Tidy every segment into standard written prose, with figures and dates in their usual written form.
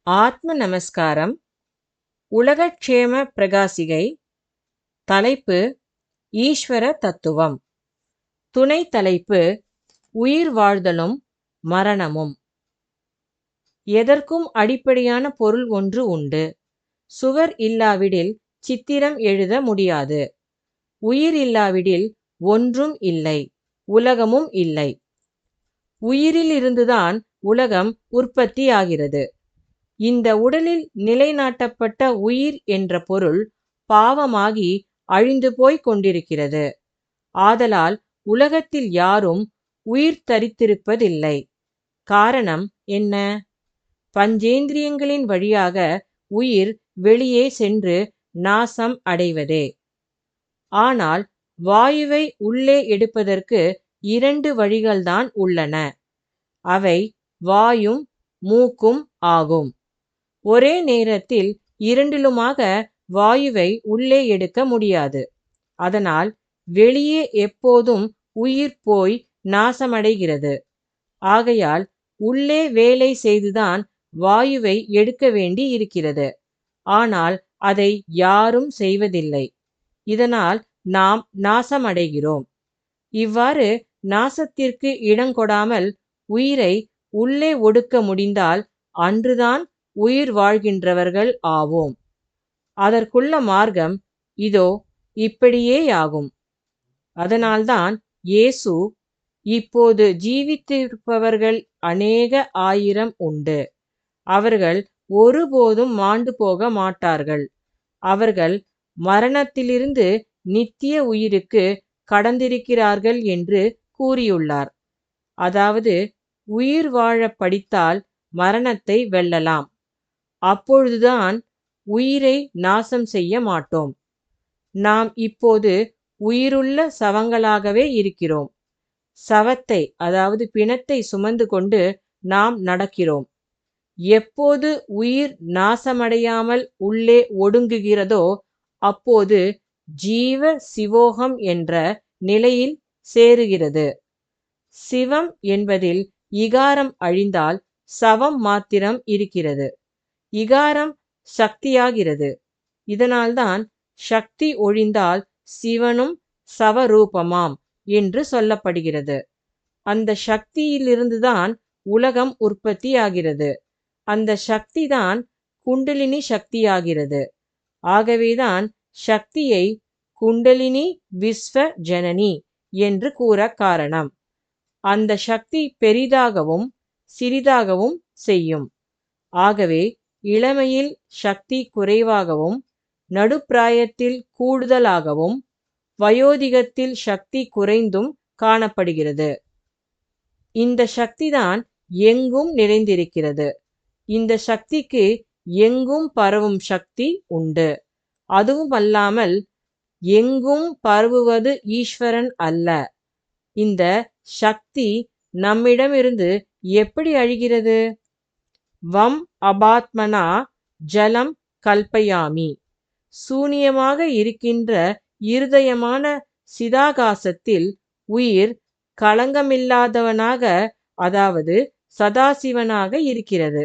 ஆத்ம நமஸ்காரம். உலகக்ஷேம பிரகாசிகை. தலைப்பு ஈஸ்வர தத்துவம். துணை தலைப்பு உயிர் வாழ்தலும் மரணமும். எதற்கும் அடிப்படையான பொருள் ஒன்று உண்டு. சுவர் இல்லாவிடில் சித்திரம் எழுத முடியாது. உயிர் இல்லாவிடில் ஒன்றும் இல்லை, உலகமும் இல்லை. உயிரிலிருந்துதான் உலகம் உற்பத்தியாகிறது. இந்த உடலில் நிலைநாட்டப்பட்ட உயிர் என்ற பொருள் பாவமாகி அழிந்து போய்க் கொண்டிருக்கிறது. ஆதலால் உலகத்தில் யாரும் உயிர் தரித்திருப்பதில்லை. காரணம் என்ன? பஞ்சேந்திரியங்களின் வழியாக உயிர் வெளியே சென்று நாசம் அடைவதே. ஆனால் வாயுவை உள்ளே எடுப்பதற்கு 2 வழிகள்தான் உள்ளன. அவை வாயும் மூக்கும் ஆகும். ஒரே நேரத்தில் இரண்டிலுமாக வாயுவை உள்ளே எடுக்க முடியாது. அதனால் வெளியே எப்போதும் உயிர் போய் நாசமடைகிறது. ஆகையால் உள்ளே வேலை செய்துதான் வாயுவை எடுக்க வேண்டி இருக்கிறது. ஆனால் அதை யாரும் செய்வதில்லை. இதனால் நாம் நாசமடைகிறோம். இவ்வாறு நாசத்திற்கு இடங்கொடாமல் உயிரை உள்ளே ஒடுக்க முடிந்தால் அன்றுதான் உயிர் வாழ்கின்றவர்கள் ஆவோம். அதற்குள்ள மார்க்கம் இதோ இப்படியேயாகும். அதனால்தான் இயேசு, இப்போது ஜீவித்திருப்பவர்கள் அநேக ஆயிரம் உண்டு. அவர்கள் ஒருபோதும் மாண்டு போக மாட்டார்கள். அவர்கள் மரணத்திலிருந்து நித்திய உயிருக்கு கடந்திருக்கிறார்கள் என்று கூறியுள்ளார். அதாவது உயிர் வாழ படித்தால் மரணத்தை வெல்லலாம். அப்பொழுதுதான் உயிரை நாசம் செய்ய மாட்டோம். நாம் இப்போது உயிருள்ள சவங்களாகவே இருக்கிறோம். சவத்தை, அதாவது பிணத்தை சுமந்து கொண்டு நாம் நடக்கிறோம். எப்போது உயிர் நாசமடையாமல் உள்ளே ஒடுங்குகிறதோ அப்போது ஜீவ சிவோகம் என்ற நிலையில் சேருகிறது. சிவம் என்பதில் இகாரம் அழிந்தால் சவம் மாத்திரம் இருக்கிறது. இகாரம் சக்தியாகிறது. இதனால்தான் சக்தி ஒழிந்தால் சிவனும் சவரூபமாம் என்று சொல்லப்படுகிறது. அந்த சக்தியிலிருந்துதான் உலகம் உற்பத்தியாகிறது. அந்த சக்திதான் குண்டலினி சக்தியாகிறது. ஆகவேதான் சக்தியை குண்டலினி விஸ்வ ஜனனி என்று கூற காரணம். அந்த சக்தி பெரிதாகவும் சிறிதாகவும் செய்யும். ஆகவே இளமையில் சக்தி குறைவாகவும், நடுப்பிராயத்தில் கூடுதலாகவும், வயோதிகத்தில் சக்தி குறைந்தும் காணப்படுகிறது. இந்த சக்திதான் எங்கும் நிறைந்திருக்கிறது. இந்த சக்திக்கு எங்கும் பரவும் சக்தி உண்டு. அதுவுமல்லாமல் எங்கும் பரவுவது ஈஸ்வரன் அல்ல. இந்த சக்தி நம்மிடமிருந்து எப்படி அழிகிறது? வம் அபாத்மனா ஜலம் கல்பயாமி. சூனியமாக இருக்கின்ற இருதயமான சிதாகாசத்தில் உயிர் களங்கமில்லாதவனாக, அதாவது சதாசிவனாக இருக்கிறது.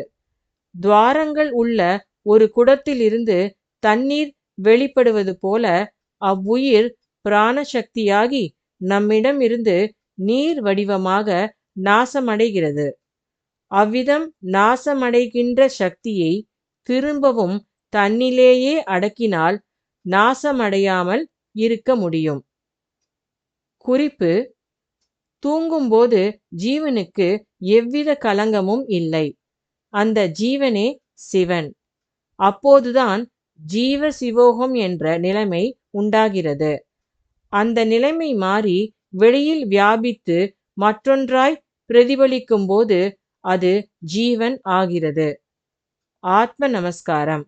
துவாரங்கள் உள்ள ஒரு குடத்திலிருந்து தண்ணீர் வெளிப்படுவது போல அவ்வுயிர் பிராணசக்தியாகி நம்மிடமிருந்து நீர் வடிவமாக நாசமடைகிறது. அவ்விதம் நாசமடைகின்ற சக்தியை திரும்பவும் தன்னிலேயே அடக்கினால் நாசமடையாமல் இருக்க முடியும். குறிப்பு: தூங்கும்போது ஜீவனுக்கு எவ்வித கலங்கமும் இல்லை. அந்த ஜீவனே சிவன். அப்போதுதான் ஜீவ சிவோகம் என்ற நிலைமை உண்டாகிறது. அந்த நிலைமை மாறி வெளியில் வியாபித்து மற்றொன்றாய் பிரதிபலிக்கும் போது அது ஜீவன் ஆகிறது. ஆத்ம நமஸ்காரம்.